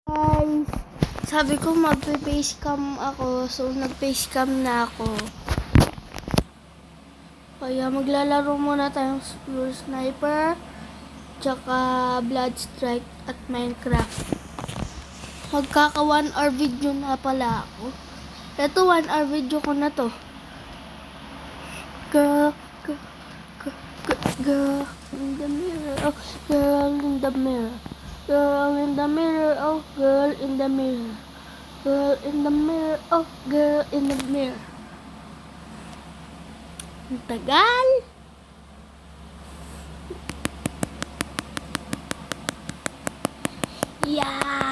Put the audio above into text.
Guys, sabi ko magpe-facecam ako, so nag-facecam na ako. Kaya maglalaro muna tayong Pure Sniper, tsaka Blood Strike at Minecraft. Magkaka 1 hour video na pala ako. Ito 1 hour video ko na to. Girl in the mirror, oh, girl in the mirror. Girl in the mirror, oh, girl in the mirror. Girl in the mirror, oh, girl in the mirror. Ang tagal. Yeah.